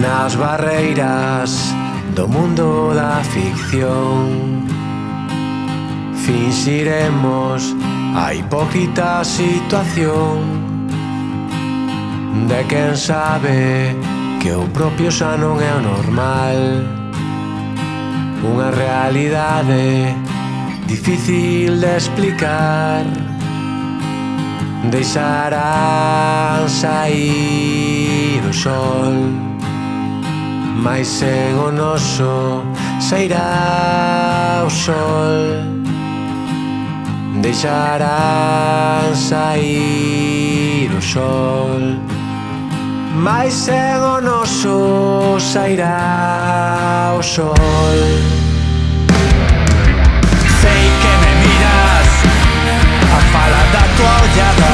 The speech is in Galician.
nas barreiras do mundo da ficción. Finxiremos a hipócrita situación de quen sabe que o propio xa non é o normal. Unha realidade difícil de explicar. Deixarán saír o sol, mais sen o noso sairá o sol. Deixarán saír o sol, mais sen o noso sairá o sol. Sei que me miras, a fala da tua ollada